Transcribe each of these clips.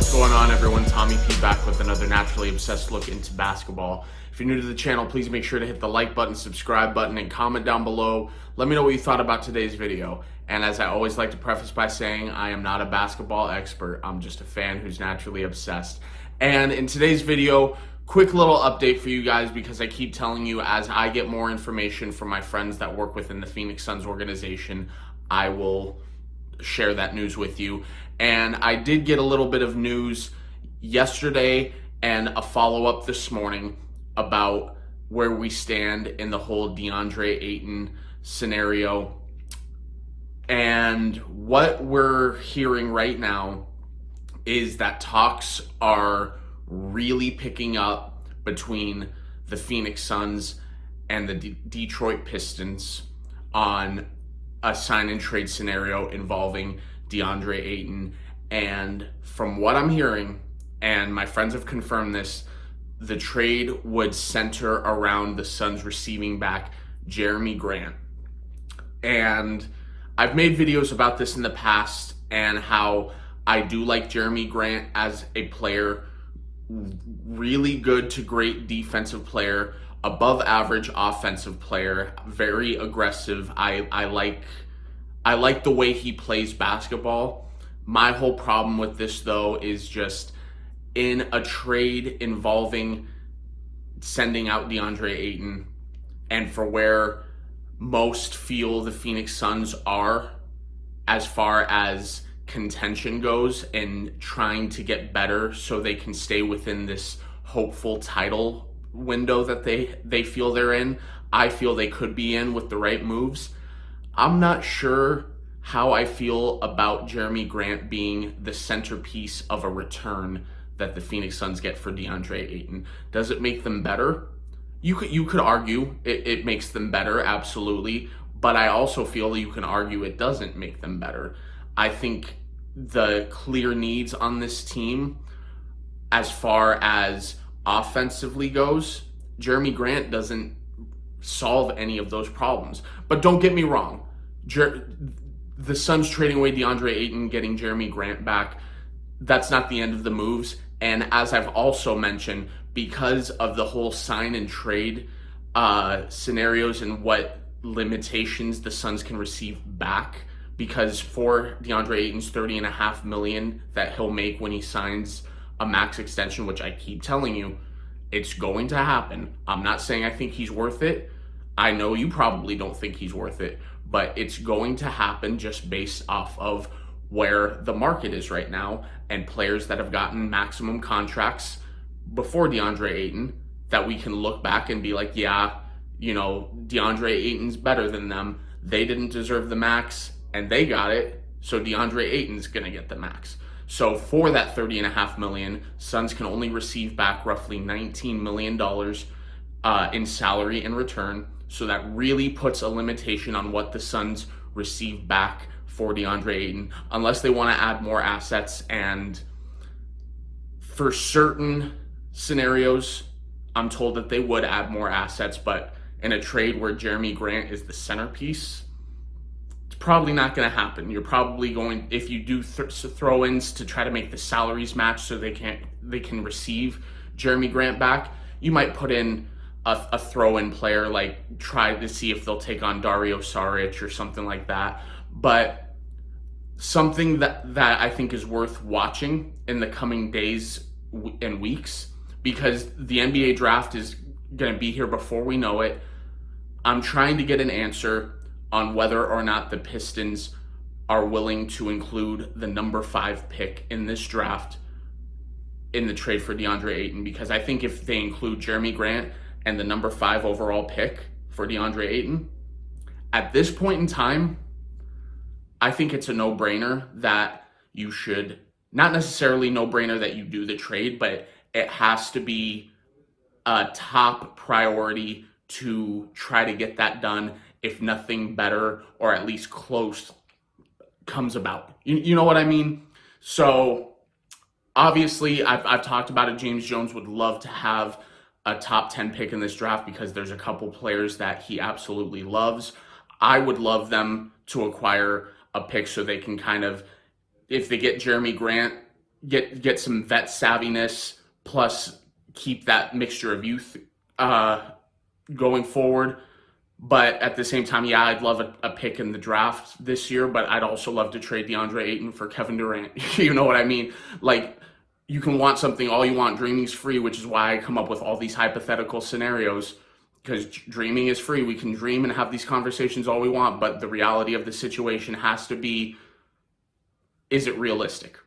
What's going on, everyone? Tommy P back with another naturally obsessed look into basketball. If you're new to the channel, please make sure to hit the like button, subscribe button, and comment down below. Let me know what you thought about today's video. And as I always like to preface by saying, I am not a basketball expert. I'm just a fan who's naturally obsessed. And in today's video, quick little update for you guys, because I keep telling you, as I get more information from my friends that work within the Phoenix Suns organization, I will share that news with you. And I did get a little bit of news yesterday and a follow-up this morning about where we stand in the whole Deandre Ayton scenario. And what we're hearing right now is that talks are really picking up between the Phoenix Suns and the Detroit Pistons on a sign and trade scenario involving Deandre Ayton. And from what I'm hearing, and my friends have confirmed this, the trade would center around the Suns receiving back Jeremy Grant. And I've made videos about this in the past and how I do like Jeremy Grant as a player, really good to great defensive player, above average offensive player, very aggressive. I like the way he plays basketball. My whole problem with this, though, is just in a trade involving sending out Deandre Ayton, and for where most feel the Phoenix Suns are as far as contention goes and trying to get better so they can stay within this hopeful title window that they feel they're in. I feel they could be in with the right moves. I'm not sure how I feel about Jeremy Grant being the centerpiece of a return that the Phoenix Suns get for Deandre Ayton. Does it make them better? You could argue it makes them better, absolutely. But I also feel that you can argue it doesn't make them better. I think the clear needs on this team, as far as offensively goes, Jeremy Grant doesn't solve any of those problems. But don't get me wrong, the Suns trading away Deandre Ayton, getting Jeremy Grant back, that's not the end of the moves. And as I've also mentioned, because of the whole sign and trade scenarios and what limitations the Suns can receive back, because for Deandre Ayton's $30.5 million that he'll make when he signs a max extension, which I keep telling you, it's going to happen. I'm not saying I think he's worth it. I know you probably don't think he's worth it, but it's going to happen just based off of where the market is right now and players that have gotten maximum contracts before Deandre Ayton that we can look back and be like, yeah, you know, Deandre Ayton's better than them. They didn't deserve the max and they got it, so Deandre Ayton's gonna get the max. So for that $30.5 million, Suns can only receive back roughly $19 million in salary in return. So that really puts a limitation on what the Suns receive back for Deandre Ayton, unless they want to add more assets. And for certain scenarios, I'm told that they would add more assets, but in a trade where Jeremy Grant is the centerpiece, it's probably not going to happen. You're probably going, if you do throw-ins to try to make the salaries match so they can receive Jeremy Grant back, you might put in a throw-in player, like try to see if they'll take on Dario Saric or something like that. But something that I think is worth watching in the coming days and weeks, because the NBA draft is going to be here before we know it. I'm trying to get an answer on whether or not the Pistons are willing to include the number 5 pick in this draft in the trade for Deandre Ayton, because I think if they include Jeremy Grant and the number 5 overall pick for Deandre Ayton, at this point in time, I think it's a no-brainer that you should, not necessarily no-brainer that you do the trade, but it has to be a top priority to try to get that done if nothing better or at least close comes about. You know what I mean? So obviously I've talked about it. James Jones would love to have a top 10 pick in this draft because there's a couple players that he absolutely loves. I would love them to acquire a pick so they can kind of, if they get Jeremy Grant get some vet savviness, plus keep that mixture of youth going forward. But at the same time, yeah, I'd love a pick in the draft this year, but I'd also love to trade Deandre Ayton for Kevin Durant. You know what I mean? Like, you can want something all you want. Dreaming's free, which is why I come up with all these hypothetical scenarios, because dreaming is free. We can dream and have these conversations all we want, but the reality of the situation has to be, is it realistic?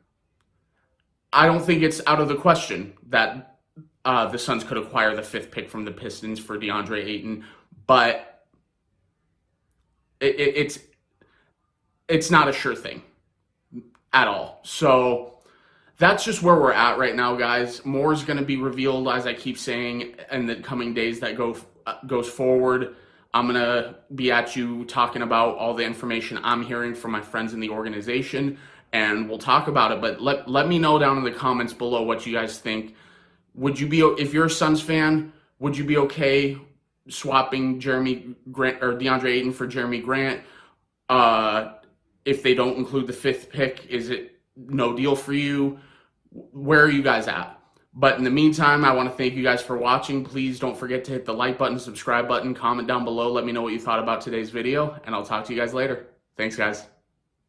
I don't think it's out of the question that the Suns could acquire the 5th pick from the Pistons for Deandre Ayton, but it's not a sure thing at all. So that's just where we're at right now, guys. More is going to be revealed, as I keep saying, in the coming days that goes forward. I'm going to be at you talking about all the information I'm hearing from my friends in the organization, and we'll talk about it. But let me know down in the comments below what you guys think. Would you be, if you're a Suns fan, would you be okay swapping Jeremy Grant or DeAndre Ayton for Jeremy Grant? If they don't include the 5th pick, is it no deal for you? Where are you guys at? But in the meantime, I want to thank you guys for watching. Please don't forget to hit the like button, subscribe button, comment down below. Let me know what you thought about today's video, and I'll talk to you guys later. Thanks, guys.